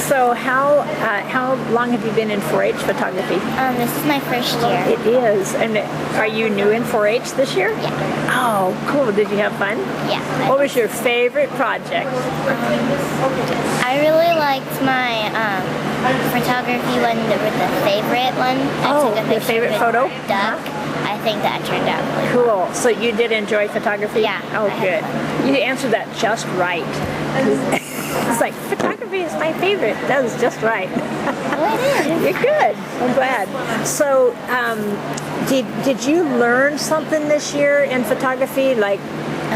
So how long have you been in 4-H photography? This is my first year. It is. And are you new in 4-H this year? Yeah. Oh, cool. Did you have fun? Yeah. What was your favorite project? I really liked my photography one with the favorite one. I took a your picture favorite with photo? duck. I think that turned out really well. Cool. So you did enjoy photography? Yeah. Oh, good. You answered that just right. It's like, photography is my favorite. That was just right. Well, it is. You're good. I'm glad. So, did you learn something this year in photography? Like,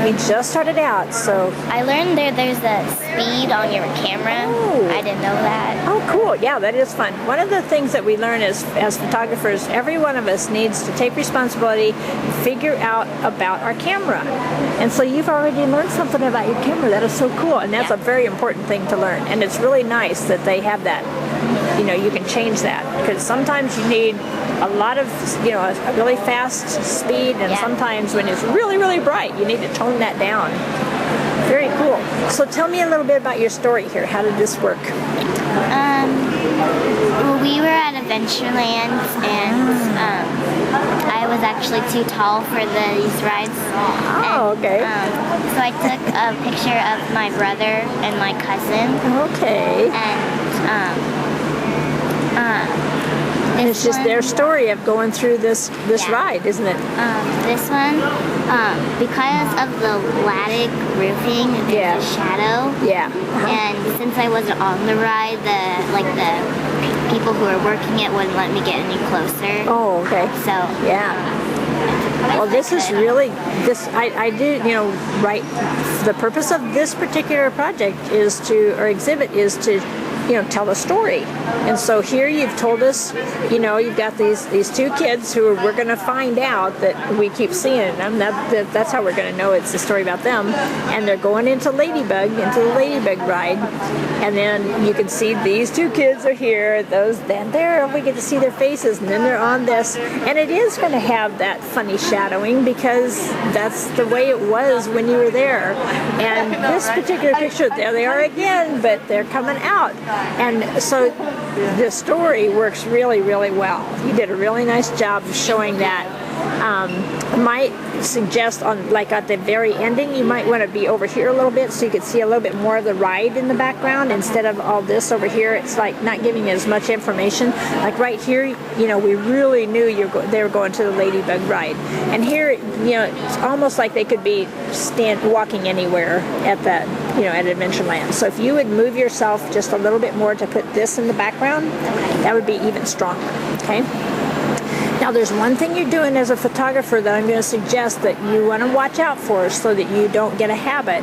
we just started out, so. I learned there's a speed on your camera. Oh. I didn't know that. Oh, cool. Yeah, that is fun. One of the things that we learn as photographers, every one of us needs to take responsibility and figure out about our camera. And so you've already learned something about your camera. That is so cool. And that's a very important thing to learn. And it's really nice that they have that. You know, you can change that. Because sometimes you need a lot of, a really fast speed. And sometimes when it's really, really bright, you need to tone that down. Very cool. So tell me a little bit about your story here. How did this work? Well, we were at Adventureland, and I was actually too tall for these rides. Oh, okay. So I took a picture of my brother and my cousin. Okay. And it's just their story of going through this ride, isn't it? This one, because of the lattice roofing, there's a shadow. Yeah. And since I wasn't on the ride, the people who were working it wouldn't let me get any closer. Oh, okay. So yeah. Well, this is really I do right. The purpose of this particular project exhibit is to tell a story. And so here you've told us, you've got these two kids who we're going to find out that we keep seeing them. That's how we're going to know it's a story about them. And they're going into the Ladybug ride. And then you can see these two kids are here. Then there we get to see their faces, and then they're on this. And it is going to have that funny shadowing because that's the way it was when you were there. And this particular picture, there they are again, but they're coming out. And so the story works really, really well. You did a really nice job of showing that. Might suggest at the very ending, you might want to be over here a little bit so you could see a little bit more of the ride in the background instead of all this over here. It's like not giving you as much information. Like right here, we really knew they were going to the Ladybug ride. And here, it's almost like they could be walking anywhere at that, at Adventureland. So if you would move yourself just a little bit more to put this in the background, that would be even stronger, okay? Now there's one thing you're doing as a photographer that I'm going to suggest that you want to watch out for so that you don't get a habit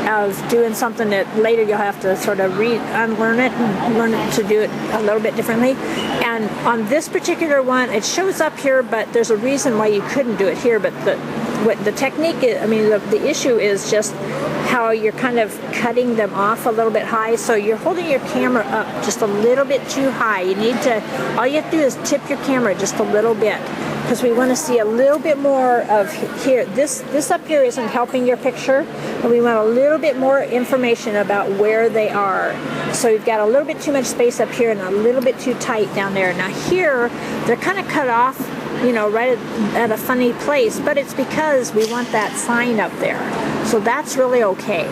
of doing something that later you'll have to sort of unlearn it and learn it to do it a little bit differently. And on this particular one, it shows up here, but there's a reason why you couldn't do it here. But the technique is, the issue is just how you're kind of cutting them off a little bit high. So you're holding your camera up just a little bit too high. All you have to do is tip your camera just a little bit because we want to see a little bit more of here. This up here isn't helping your picture, but we want a little bit more information about where they are. So you've got a little bit too much space up here and a little bit too tight down there. Now here, they're kind of cut off, right at a funny place, but it's because we want that sign up there. So that's really okay.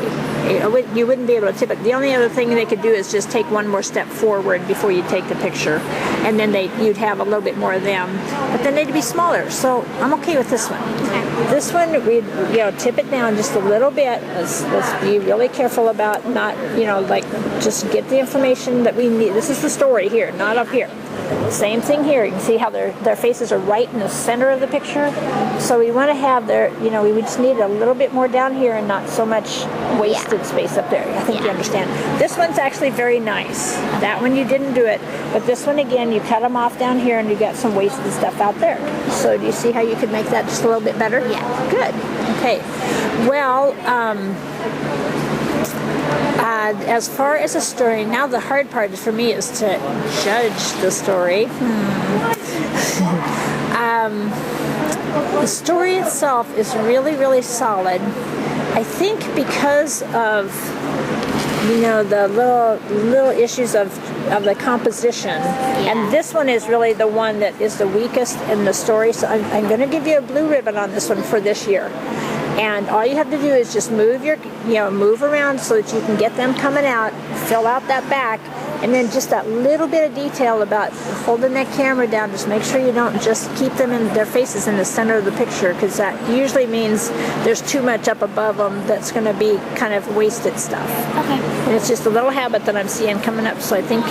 You wouldn't be able to tip it. The only other thing they could do is just take one more step forward before you take the picture, and then you'd have a little bit more of them. But then they'd be smaller. So I'm okay with this one. This one, we'd tip it down just a little bit. Let's be really careful about not just get the information that we need. This is the story here, not up here. Same thing here. You can see how their faces are right in the center of the picture. So we want to have we just need a little bit more down here and not so much wasted space up there. I think you understand. This one's actually very nice. That one you didn't do it, but this one again, you cut them off down here and you got some wasted stuff out there. So do you see how you could make that just a little bit better? Yeah. Good. Okay. Well, as far as a story, now the hard part for me is to judge the story. The story itself is really, really solid. I think because of the little issues of the composition. And this one is really the one that is the weakest in the story. So I'm going to give you a blue ribbon on this one for this year. And all you have to do is just move move around so that you can get them coming out, fill out that back, and then just that little bit of detail about holding that camera down. Just make sure you don't just keep them in their faces in the center of the picture, because that usually means there's too much up above them that's going to be kind of wasted stuff. Okay. And it's just a little habit that I'm seeing coming up. So I think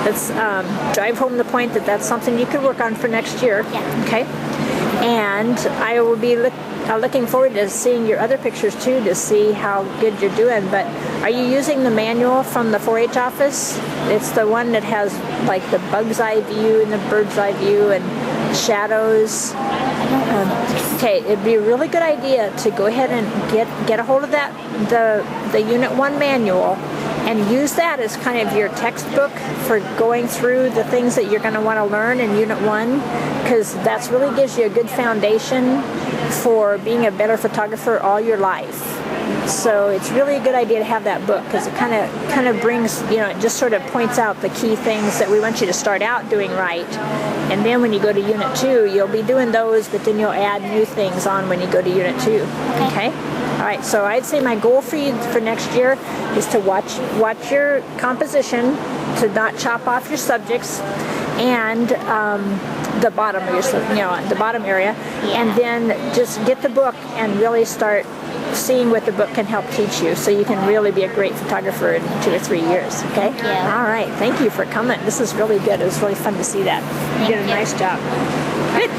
let's drive home the point that that's something you could work on for next year. Yeah. Okay. And I will be looking forward to seeing your other pictures too, to see how good you're doing. But are you using the manual from the 4-H office? It's the one that has like the bug's eye view and the bird's eye view and shadows. Okay, it'd be a really good idea to go ahead and get a hold of that, the Unit 1 manual, and use that as kind of your textbook for going through the things that you're going to want to learn in Unit 1, because that really gives you a good foundation for being a better photographer all your life. So it's really a good idea to have that book, because it kind of brings, it just sort of points out the key things that we want you to start out doing right. And then when you go to Unit 2, you'll be doing those, but then you'll add new things on when you go to Unit 2. Okay? All right, so I'd say my goal for you for next year is to watch your composition, to not chop off your subjects, and the bottom of the bottom area, and then just get the book and really start seeing what the book can help teach you, so you can really be a great photographer in 2 or 3 years. Okay? Yeah. All right. Thank you for coming. This is really good. It was really fun to see that. You did a nice job. Good.